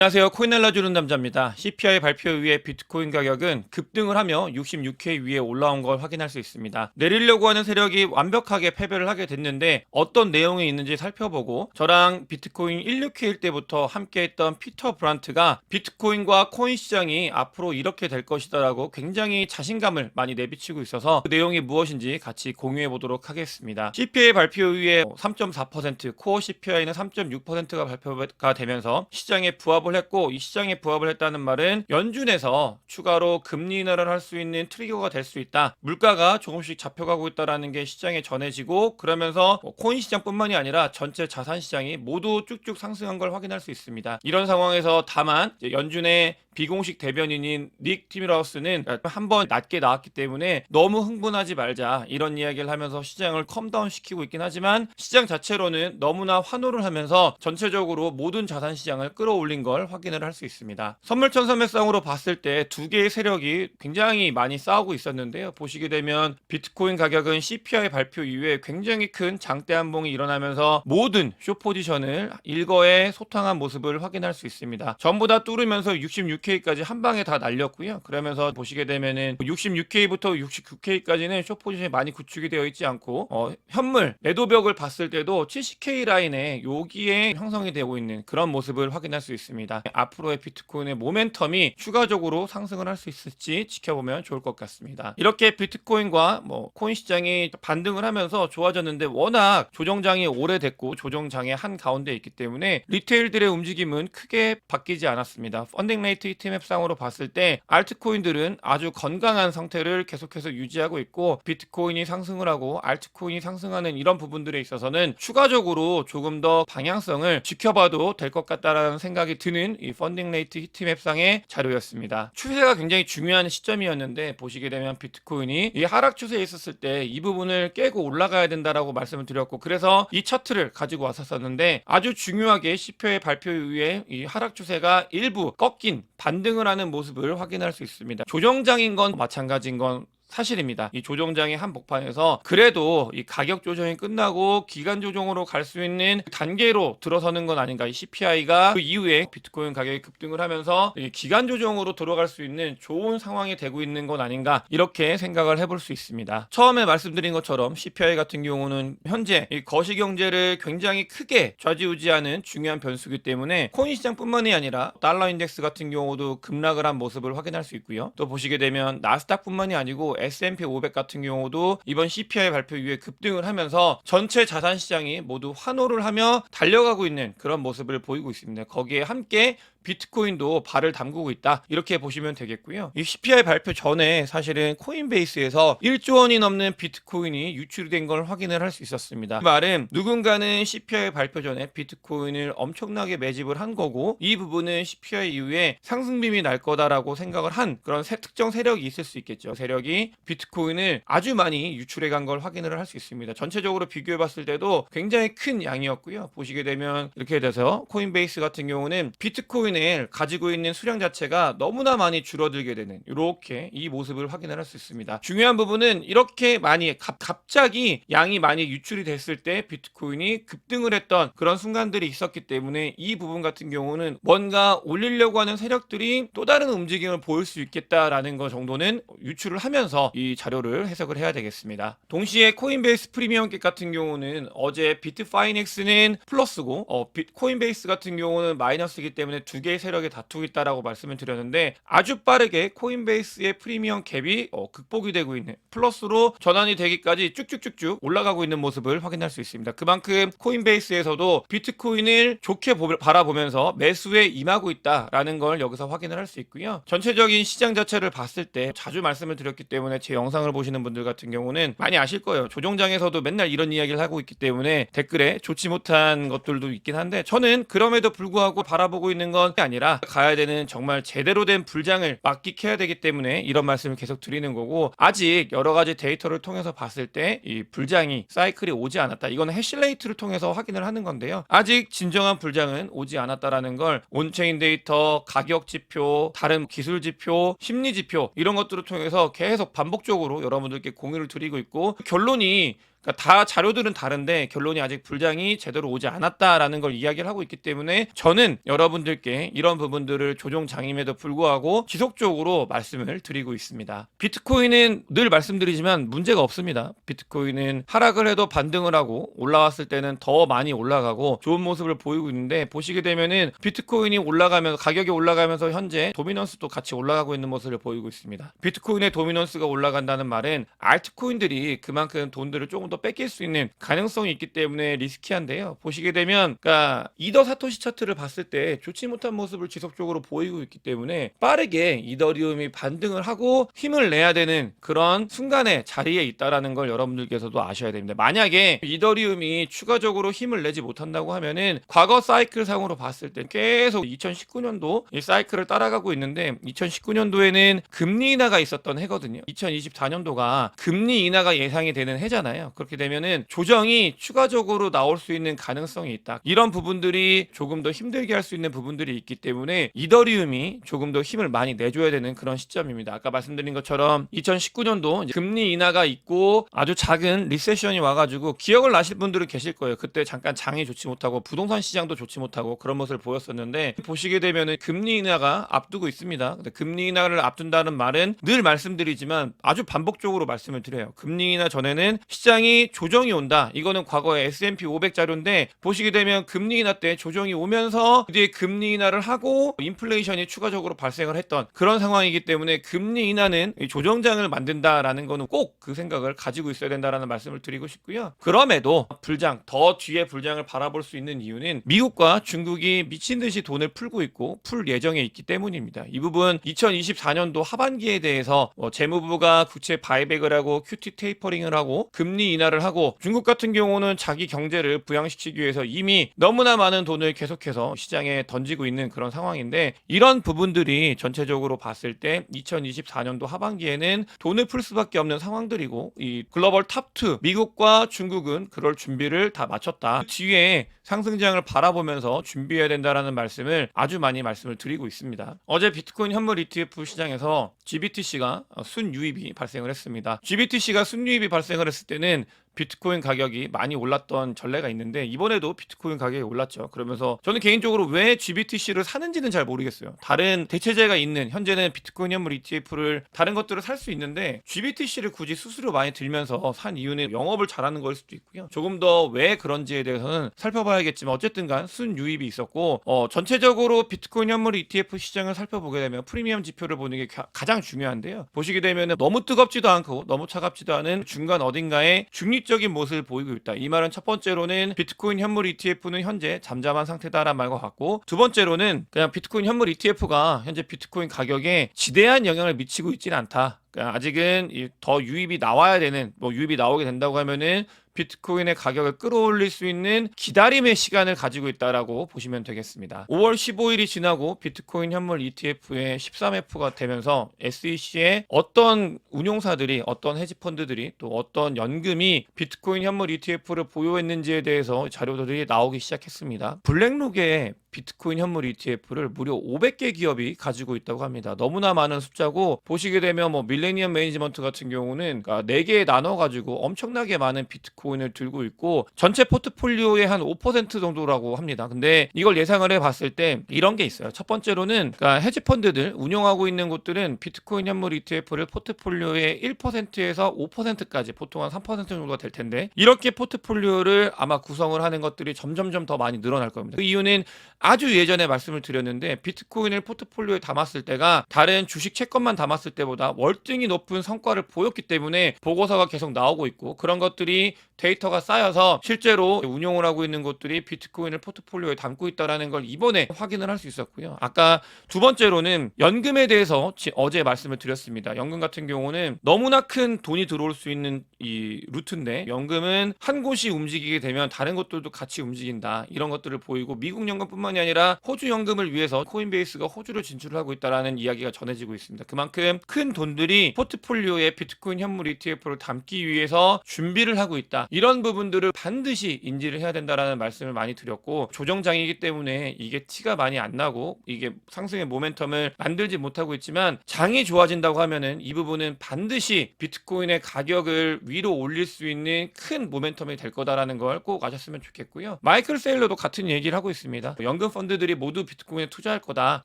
안녕하세요. 코인 알려주는 남자입니다. CPI 발표 이후에 비트코인 가격은 급등을 하며 66K 위에 올라온 걸 확인할 수 있습니다. 내리려고 하는 세력이 완벽하게 패배를 하게 됐는데 어떤 내용이 있는지 살펴보고 저랑 비트코인 16K일 때부터 함께했던 피터 브란트가 비트코인과 코인 시장이 앞으로 이렇게 될 것이다라고 굉장히 자신감을 많이 내비치고 있어서 그 내용이 무엇인지 같이 공유해 보도록 하겠습니다. CPI 발표 이후에 3.4%, 코어 CPI는 3.6%가 발표가 되면서 시장에 부합을 했고, 이 시장에 부합을 했다는 말은 연준에서 추가로 금리 인하를 할 수 있는 트리거가 될 수 있다. 물가가 조금씩 잡혀가고 있다라는 게 시장에 전해지고, 그러면서 코인 시장뿐만이 아니라 전체 자산 시장이 모두 쭉쭉 상승한 걸 확인할 수 있습니다. 이런 상황에서 다만 연준의 비공식 대변인인 닉 티밀하우스는 한번 낮게 나왔기 때문에 너무 흥분하지 말자 이런 이야기를 하면서 시장을 컴다운 시키고 있긴 하지만 시장 자체로는 너무나 환호를 하면서 전체적으로 모든 자산 시장을 끌어올린 걸 확인을 할 수 있습니다. 선물천선매상으로 봤을 때 두 개의 세력이 굉장히 많이 싸우고 있었는데요. 보시게 되면 비트코인 가격은 CPI 발표 이후에 굉장히 큰 장대 한봉이 일어나면서 모든 숏 포지션을 일거에 소탕한 모습을 확인할 수 있습니다. 전부 다 뚫으면서 66K까지 한 방에 다 날렸고요. 그러면서 보시게 되면은 66K부터 69K까지는 숏 포지션이 많이 구축이 되어 있지 않고 현물 매도벽을 봤을 때도 70K 라인에 여기에 형성이 되고 있는 그런 모습을 확인할 수 있습니다. 앞으로의 비트코인의 모멘텀이 추가적으로 상승을 할 수 있을지 지켜보면 좋을 것 같습니다. 이렇게 비트코인과 코인 시장이 반등을 하면서 좋아졌는데 워낙 조정장이 오래됐고 조정장의 한 가운데 있기 때문에 리테일들의 움직임은 크게 바뀌지 않았습니다. 펀딩 레이트 히트맵상으로 봤을 때 알트코인들은 아주 건강한 상태를 계속해서 유지하고 있고, 비트코인이 상승을 하고 알트코인이 상승하는 이런 부분들에 있어서는 추가적으로 조금 더 방향성을 지켜봐도 될 것 같다라는 생각이 드는 이 펀딩 레이트 히트맵상의 자료였습니다. 추세가 굉장히 중요한 시점이었는데 보시게 되면 비트코인이 이 하락 추세에 있었을 때 이 부분을 깨고 올라가야 된다라고 말씀을 드렸고, 그래서 이 차트를 가지고 왔었는데 아주 중요하게 CPI 발표 이후에 이 하락 추세가 일부 꺾인 반등을 하는 모습을 확인할 수 있습니다. 조정장인 건 마찬가지인 건 사실입니다. 이 조정장의 한복판에서 그래도 이 가격 조정이 끝나고 기간 조정으로 갈 수 있는 단계로 들어서는 건 아닌가. 이 CPI가 그 이후에 비트코인 가격이 급등을 하면서 이 기간 조정으로 들어갈 수 있는 좋은 상황이 되고 있는 건 아닌가, 이렇게 생각을 해볼 수 있습니다. 처음에 말씀드린 것처럼 CPI 같은 경우는 현재 이 거시경제를 굉장히 크게 좌지우지하는 중요한 변수기 때문에 코인 시장뿐만이 아니라 달러 인덱스 같은 경우도 급락을 한 모습을 확인할 수 있고요. 또 보시게 되면 나스닥뿐만이 아니고 S&P 500 같은 경우도 이번 CPI 발표 이후에 급등을 하면서 전체 자산 시장이 모두 환호를 하며 달려가고 있는 그런 모습을 보이고 있습니다. 거기에 함께 비트코인도 발을 담그고 있다, 이렇게 보시면 되겠고요. 이 CPI 발표 전에 사실은 코인베이스에서 1조 원이 넘는 비트코인이 유출이 된 걸 확인을 할 수 있었습니다. 그 말은 누군가는 CPI 발표 전에 비트코인을 엄청나게 매집을 한 거고, 이 부분은 CPI 이후에 상승빔이 날 거다라고 생각을 한 그런 특정 세력이 있을 수 있겠죠. 세력이 비트코인을 아주 많이 유출해 간 걸 확인을 할 수 있습니다. 전체적으로 비교해 봤을 때도 굉장히 큰 양이었고요. 보시게 되면 이렇게 돼서 코인베이스 같은 경우는 비트코인을 가지고 있는 수량 자체가 너무나 많이 줄어들게 되는 이렇게 이 모습을 확인을 할 수 있습니다. 중요한 부분은 이렇게 많이 갑자기 양이 많이 유출이 됐을 때 비트코인이 급등을 했던 그런 순간들이 있었기 때문에 이 부분 같은 경우는 뭔가 올리려고 하는 세력들이 또 다른 움직임을 보일 수 있겠다라는 것 정도는 유출을 하면서 이 자료를 해석을 해야 되겠습니다. 동시에 코인베이스 프리미엄객 같은 경우는 어제 비트파이넥스는 플러스고 코인베이스 같은 경우는 마이너스이기 때문에 두 개의 세력이 다투고 있다라고 말씀을 드렸는데 아주 빠르게 코인베이스의 프리미엄 갭이 극복이 되고 있는, 플러스로 전환이 되기까지 쭉쭉쭉쭉 올라가고 있는 모습을 확인할 수 있습니다. 그만큼 코인베이스에서도 비트코인을 좋게 바라보면서 매수에 임하고 있다라는 걸 여기서 확인을 할 수 있고요. 전체적인 시장 자체를 봤을 때 자주 말씀을 드렸기 때문에 제 영상을 보시는 분들 같은 경우는 많이 아실 거예요. 조정장에서도 맨날 이런 이야기를 하고 있기 때문에 댓글에 좋지 못한 것들도 있긴 한데, 저는 그럼에도 불구하고 바라보고 있는 건 아니라 가야 되는 정말 제대로 된 불장을 만끽해야 되기 때문에 이런 말씀을 계속 드리는 거고, 아직 여러 가지 데이터를 통해서 봤을 때 이 불장이 사이클이 오지 않았다, 이거는 해시레이트를 통해서 확인을 하는 건데요. 아직 진정한 불장은 오지 않았다라는 걸 온체인 데이터, 가격 지표, 다른 기술 지표, 심리 지표 이런 것들을 통해서 계속 반복적으로 여러분들께 공유를 드리고 있고, 결론이 그러니까 다 자료들은 다른데 결론이 아직 불장이 제대로 오지 않았다라는 걸 이야기를 하고 있기 때문에 저는 여러분들께 이런 부분들을 조정 장임에도 불구하고 지속적으로 말씀을 드리고 있습니다. 비트코인은 늘 말씀드리지만 문제가 없습니다. 비트코인은 하락을 해도 반등을 하고 올라왔을 때는 더 많이 올라가고 좋은 모습을 보이고 있는데, 보시게 되면은 비트코인이 올라가면서 가격이 올라가면서 현재 도미넌스도 같이 올라가고 있는 모습을 보이고 있습니다. 비트코인의 도미넌스가 올라간다는 말은 알트코인들이 그만큼 돈들을 조금 더 뺏길 수 있는 가능성이 있기 때문에 리스키한데요. 보시게 되면 그러니까 이더 사토시 차트를 봤을 때 좋지 못한 모습을 지속적으로 보이고 있기 때문에 빠르게 이더리움이 반등을 하고 힘을 내야 되는 그런 순간의 자리에 있다라는 걸 여러분들께서도 아셔야 됩니다. 만약에 이더리움이 추가적으로 힘을 내지 못한다고 하면은 과거 사이클 상으로 봤을 때 계속 2019년도 이 사이클을 따라가고 있는데, 2019년도에는 금리 인하가 있었던 해거든요. 2024년도가 금리 인하가 예상이 되는 해잖아요. 그렇게 되면은 조정이 추가적으로 나올 수 있는 가능성이 있다. 이런 부분들이 조금 더 힘들게 할 수 있는 부분들이 있기 때문에 이더리움이 조금 더 힘을 많이 내줘야 되는 그런 시점입니다. 아까 말씀드린 것처럼 2019년도 금리 인하가 있고 아주 작은 리세션이 와가지고 기억을 나실 분들은 계실 거예요. 그때 잠깐 장이 좋지 못하고 부동산 시장도 좋지 못하고 그런 모습을 보였었는데, 보시게 되면은 금리 인하가 앞두고 있습니다. 근데 금리 인하를 앞둔다는 말은 늘 말씀드리지만 아주 반복적으로 말씀을 드려요. 금리 인하 전에는 시장이 조정이 온다. 이거는 과거의 S&P 500 자료인데, 보시게 되면 금리 인하 때 조정이 오면서 그 뒤에 금리 인하를 하고 인플레이션이 추가적으로 발생을 했던 그런 상황이기 때문에 금리 인하는 조정장을 만든다라는 거는 꼭 그 생각을 가지고 있어야 된다라는 말씀을 드리고 싶고요. 그럼에도 불장, 더 뒤에 불장을 바라볼 수 있는 이유는 미국과 중국이 미친 듯이 돈을 풀고 있고 풀 예정에 있기 때문입니다. 이 부분 2024년도 하반기에 대해서 재무부가 국채 바이백을 하고 QT 테이퍼링을 하고 금리 인하를 하고, 중국 같은 경우는 자기 경제를 부양시키기 위해서 이미 너무나 많은 돈을 계속해서 시장에 던지고 있는 그런 상황인데, 이런 부분들이 전체적으로 봤을 때 2024년도 하반기에는 돈을 풀 수밖에 없는 상황들이고, 이 글로벌 탑2 미국과 중국은 그럴 준비를 다 마쳤다. 그 뒤에 상승장을 바라보면서 준비해야 된다라는 말씀을 아주 많이 말씀을 드리고 있습니다. 어제 비트코인 현물 ETF 시장에서 GBTC가 순유입이 발생을 했습니다. GBTC가 순유입이 발생을 했을 때는 비트코인 가격이 많이 올랐던 전례가 있는데, 이번에도 비트코인 가격이 올랐죠. 그러면서 저는 개인적으로 왜 GBTC를 사는지는 잘 모르겠어요. 다른 대체제가 있는, 현재는 비트코인 현물 ETF를 다른 것들을 살 수 있는데 GBTC를 굳이 수수료 많이 들면서 산 이유는 영업을 잘하는 걸 수도 있고요. 조금 더 왜 그런지에 대해서는 살펴봐야겠지만 어쨌든 간 순유입이 있었고, 전체적으로 비트코인 현물 ETF 시장을 살펴보게 되면 프리미엄 지표를 보는 게 가장 중요한데요. 보시게 되면 너무 뜨겁지도 않고 너무 차갑지도 않은 중간 어딘가에 중립적인 모습을 보이고 있다. 이 말은 첫 번째로는 비트코인 현물 ETF는 현재 잠잠한 상태다라는 말과 같고, 두 번째로는 그냥 비트코인 현물 ETF가 현재 비트코인 가격에 지대한 영향을 미치고 있지는 않다. 그러니까 아직은 더 유입이 나와야 되는, 유입이 나오게 된다고 하면은 비트코인의 가격을 끌어올릴 수 있는 기다림의 시간을 가지고 있다라고 보시면 되겠습니다. 5월 15일이 지나고 비트코인 현물 ETF의 13F가 되면서 SEC의 어떤 운용사들이, 어떤 헤지펀드들이, 또 어떤 연금이 비트코인 현물 ETF를 보유했는지에 대해서 자료들이 나오기 시작했습니다. 블랙록에 비트코인 현물 ETF를 무려 500개 기업이 가지고 있다고 합니다. 너무나 많은 숫자고, 보시게 되면 밀레니엄 매니지먼트 같은 경우는 4개에 나눠가지고 엄청나게 많은 비트코인을 들고 있고 전체 포트폴리오의 한 5% 정도라고 합니다. 근데 이걸 예상을 해봤을 때 이런 게 있어요. 첫 번째로는 헤지펀드들 운영하고 있는 곳들은 비트코인 현물 ETF를 포트폴리오의 1%에서 5%까지, 보통 한 3% 정도가 될 텐데, 이렇게 포트폴리오를 아마 구성을 하는 것들이 점점점 더 많이 늘어날 겁니다. 그 이유는 아주 예전에 말씀을 드렸는데, 비트코인을 포트폴리오에 담았을 때가 다른 주식 채권만 담았을 때보다 월등히 높은 성과를 보였기 때문에 보고서가 계속 나오고 있고, 그런 것들이 데이터가 쌓여서 실제로 운용을 하고 있는 곳들이 비트코인을 포트폴리오에 담고 있다는 걸 이번에 확인을 할 수 있었고요. 아까 두 번째로는 연금에 대해서 어제 말씀을 드렸습니다. 연금 같은 경우는 너무나 큰 돈이 들어올 수 있는 이 루트인데, 연금은 한 곳이 움직이게 되면 다른 것들도 같이 움직인다, 이런 것들을 보이고, 미국 연금뿐만 뿐만이 아니라 호주 연금을 위해서 코인베이스가 호주로 진출을 하고 있다라는 이야기가 전해지고 있습니다. 그만큼 큰 돈들이 포트폴리오에 비트코인 현물 ETF를 담기 위해서 준비를 하고 있다. 이런 부분들을 반드시 인지를 해야 된다라는 말씀을 많이 드렸고, 조정장이기 때문에 이게 티가 많이 안 나고 이게 상승의 모멘텀을 만들지 못하고 있지만, 장이 좋아진다고 하면은 이 부분은 반드시 비트코인의 가격을 위로 올릴 수 있는 큰 모멘텀이 될 거다라는 걸 꼭 아셨으면 좋겠고요. 마이클 세일러도 같은 얘기를 하고 있습니다. 연금 펀드들이 모두 비트코인에 투자할 거다.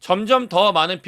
점점 더 많은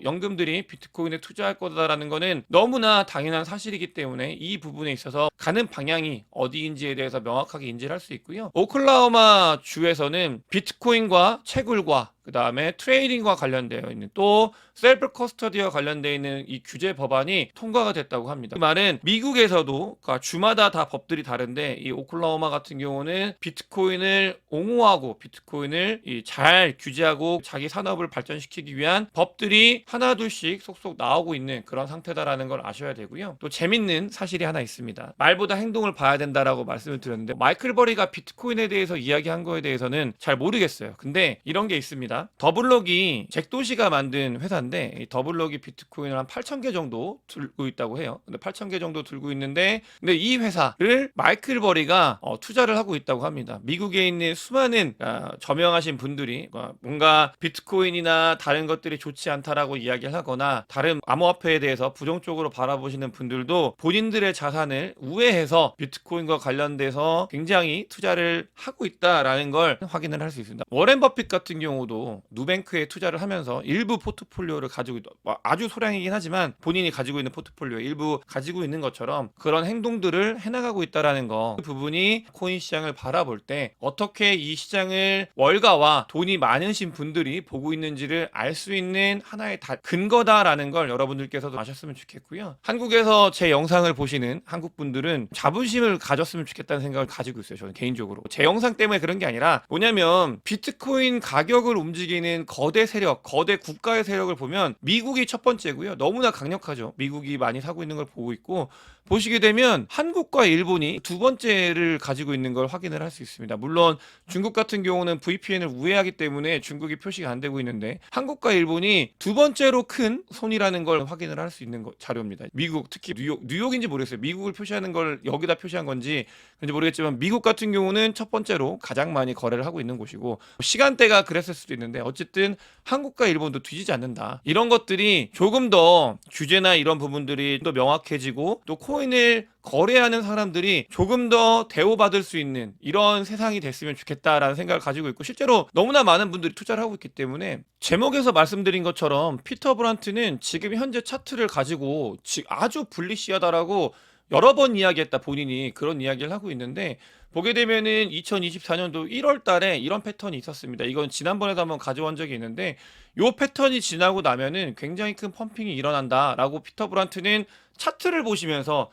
연금들이 비트코인에 투자할 거다라는 거는 너무나 당연한 사실이기 때문에 이 부분에 있어서 가는 방향이 어디인지에 대해서 명확하게 인지를 할 수 있고요. 오클라호마 주에서는 비트코인과 채굴과 그 다음에 트레이딩과 관련되어 있는, 또 셀프 커스터디와 관련되어 있는 이 규제 법안이 통과가 됐다고 합니다. 그 말은 미국에서도, 그러니까 주마다 다 법들이 다른데, 이 오클라호마 같은 경우는 비트코인을 옹호하고 비트코인을 잘 규제하고 자기 산업을 발전시키기 위한 법들이 하나둘씩 속속 나오고 있는 그런 상태다라는 걸 아셔야 되고요. 또 재밌는 사실이 하나 있습니다. 말보다 행동을 봐야 된다라고 말씀을 드렸는데, 마이클 버리가 비트코인에 대해서 이야기한 거에 대해서는 잘 모르겠어요. 근데 이런 게 있습니다. 더블록이 잭도시가 만든 회사인데, 이 더블록이 비트코인을 한 8,000개 정도 들고 있다고 해요. 근데 8,000개 정도 들고 있는데, 근데 이 회사를 마이클 버리가 투자를 하고 있다고 합니다. 미국에 있는 수많은 저명하신 분들이 뭔가 비트코인이나 다른 것들이 좋지 않다라고 이야기를 하거나 다른 암호화폐에 대해서 부정적으로 바라보시는 분들도 본인들의 자산을 우회해서 비트코인과 관련돼서 굉장히 투자를 하고 있다라는 걸 확인을 할 수 있습니다. 워렌 버핏 같은 경우도 누뱅크에 투자를 하면서 일부 포트폴리오를 가지고 아주 소량이긴 하지만 본인이 가지고 있는 포트폴리오 일부 가지고 있는 것처럼 그런 행동들을 해나가고 있다라는 거, 그 부분이 코인 시장을 바라볼 때 어떻게 이 시장을 월가와 돈이 많으신 분들이 보고 있는지를 알 수 있는 하나의 근거다라는 걸 여러분들께서도 아셨으면 좋겠고요. 한국에서 제 영상을 보시는 한국 분들은 자부심을 가졌으면 좋겠다는 생각을 가지고 있어요. 저는 개인적으로 제 영상 때문에 그런 게 아니라, 뭐냐면 비트코인 가격을 움직이는 거대 세력, 거대 국가의 세력을 보면 미국이 첫 번째고요. 너무나 강력하죠. 미국이 많이 사고 있는 걸 보고 있고, 보시게 되면 한국과 일본이 두 번째를 가지고 있는 걸 확인을 할 수 있습니다. 물론 중국 같은 경우는 VPN을 우회하기 때문에 중국이 표시가 안 되고 있는데, 한국과 일본이 두 번째로 큰 손이라는 걸 확인을 할 수 있는 자료입니다. 미국, 특히 뉴욕인지 모르겠어요. 미국을 표시하는 걸 여기다 표시한 건지 모르겠지만, 미국 같은 경우는 첫 번째로 가장 많이 거래를 하고 있는 곳이고, 시간대가 그랬을 수도 있는데 어쨌든 한국과 일본도 뒤지지 않는다. 이런 것들이 조금 더 규제나 이런 부분들이 더 명확해지고, 또 코인을 거래하는 사람들이 조금 더 대우받을 수 있는 이런 세상이 됐으면 좋겠다라는 생각을 가지고 있고, 실제로 너무나 많은 분들이 투자를 하고 있기 때문에, 제목에서 말씀드린 것처럼 피터 브란트는 지금 현재 차트를 가지고 아주 불리시하다라고 여러 번 이야기했다, 본인이 그런 이야기를 하고 있는데, 보게 되면은 2024년도 1월 달에 이런 패턴이 있었습니다. 이건 지난번에도 한번 가져온 적이 있는데, 요 패턴이 지나고 나면은 굉장히 큰 펌핑이 일어난다라고 피터 브란트는 차트를 보시면서,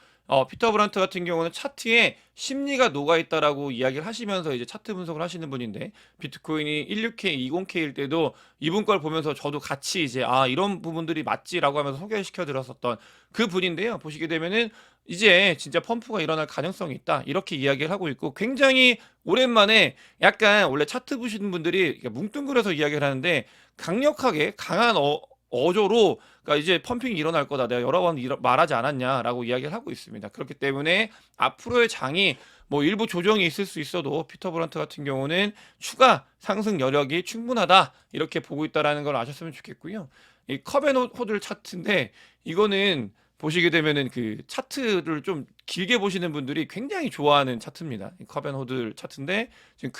피터 브란트 같은 경우는 차트에 심리가 녹아있다라고 이야기를 하시면서 이제 차트 분석을 하시는 분인데, 비트코인이 16K, 20K일 때도 이분 걸 보면서 저도 같이 이제 이런 부분들이 맞지라고 하면서 소개시켜 드렸었던 그 분인데요. 보시게 되면은 이제 진짜 펌프가 일어날 가능성이 있다, 이렇게 이야기를 하고 있고, 굉장히 오랜만에, 약간 원래 차트 보시는 분들이 뭉뚱그려서 이야기를 하는데, 강력하게 강한 어조로, 그러니까 이제 펌핑이 일어날 거다, 내가 여러 번 말하지 않았냐라고 이야기를 하고 있습니다. 그렇기 때문에 앞으로의 장이 뭐 일부 조정이 있을 수 있어도 피터 브란트 같은 경우는 추가 상승 여력이 충분하다, 이렇게 보고 있다라는 걸 아셨으면 좋겠고요. 이 컵앤호들 차트인데, 이거는 보시게 되면은 그 차트를 좀 길게 보시는 분들이 굉장히 좋아하는 차트입니다. 컵앤호들 차트인데, 지금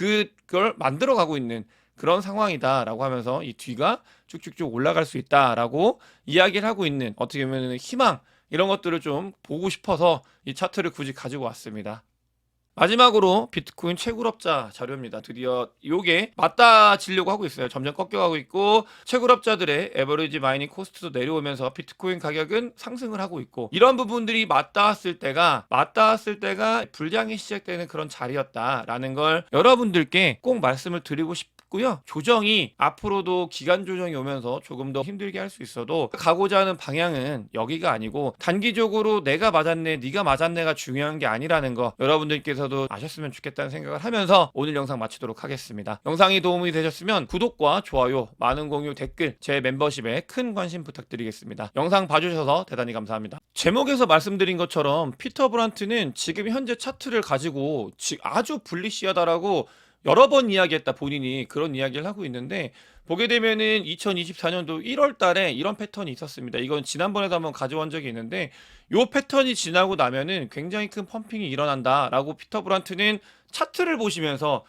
그걸 만들어 가고 있는 그런 상황이다라고 하면서 이 뒤가 쭉쭉쭉 올라갈 수 있다라고 이야기를 하고 있는, 어떻게 보면 희망, 이런 것들을 좀 보고 싶어서 이 차트를 굳이 가지고 왔습니다. 마지막으로 비트코인 채굴업자 자료입니다. 드디어 요게 맞닿아지려고 하고 있어요. 점점 꺾여가고 있고, 채굴업자들의 에버리지 마이닝 코스트도 내려오면서 비트코인 가격은 상승을 하고 있고, 이런 부분들이 맞닿았을 때가 불량이 시작되는 그런 자리였다라는 걸 여러분들께 꼭 말씀을 드리고 같고요. 조정이 앞으로도 기간 조정이 오면서 조금 더 힘들게 할 수 있어도 가고자 하는 방향은 여기가 아니고 단기적으로 내가 맞았네, 네가 맞았네가 중요한 게 아니라는 거 여러분들께서도 아셨으면 좋겠다는 생각을 하면서 오늘 영상 마치도록 하겠습니다. 영상이 도움이 되셨으면 구독과 좋아요, 많은 공유, 댓글, 제 멤버십에 큰 관심 부탁드리겠습니다. 영상 봐주셔서 대단히 감사합니다. 제목에서 말씀드린 것처럼 피터 브란트는 지금 현재 차트를 가지고 아주 불리시하다라고 여러 번 이야기했다, 본인이 그런 이야기를 하고 있는데, 보게 되면은 2024년도 1월 달에 이런 패턴이 있었습니다. 이건 지난번에도 한번 가져온 적이 있는데, 요 패턴이 지나고 나면은 굉장히 큰 펌핑이 일어난다라고 피터 브란트는 차트를 보시면서,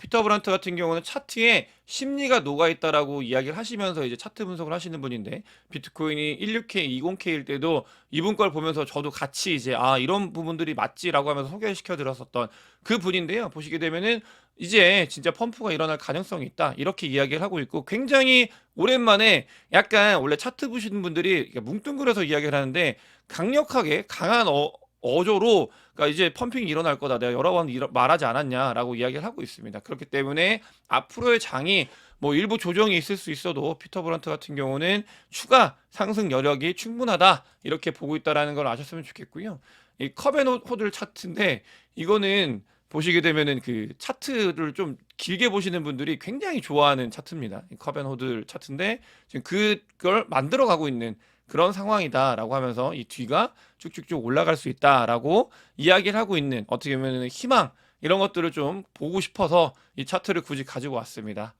피터 브란트 같은 경우는 차트에 심리가 녹아있다라고 이야기를 하시면서 이제 차트 분석을 하시는 분인데, 비트코인이 16K, 20K일 때도 이분 걸 보면서 저도 같이 이제 이런 부분들이 맞지라고 하면서 소개시켜 드렸었던 그 분인데요. 보시게 되면은 이제 진짜 펌프가 일어날 가능성이 있다, 이렇게 이야기를 하고 있고, 굉장히 오랜만에 약간, 원래 차트 보시는 분들이 뭉뚱그려서 이야기를 하는데 강력하게 강한 어조로, 그러니까 이제 펌핑이 일어날 거다, 내가 여러 번 말하지 않았냐라고 이야기를 하고 있습니다. 그렇기 때문에 앞으로의 장이 뭐 일부 조정이 있을 수 있어도 피터 브란트 같은 경우는 추가 상승 여력이 충분하다, 이렇게 보고 있다라는 걸 아셨으면 좋겠고요. 이 컵앤호들 차트인데, 이거는 보시게 되면은 그 차트를 좀 길게 보시는 분들이 굉장히 좋아하는 차트입니다. 컵앤호들 차트인데 지금 그걸 만들어 가고 있는 그런 상황이다라고 하면서 이 뒤가 쭉쭉쭉 올라갈 수 있다라고 이야기를 하고 있는, 어떻게 보면 희망, 이런 것들을 좀 보고 싶어서 이 차트를 굳이 가지고 왔습니다.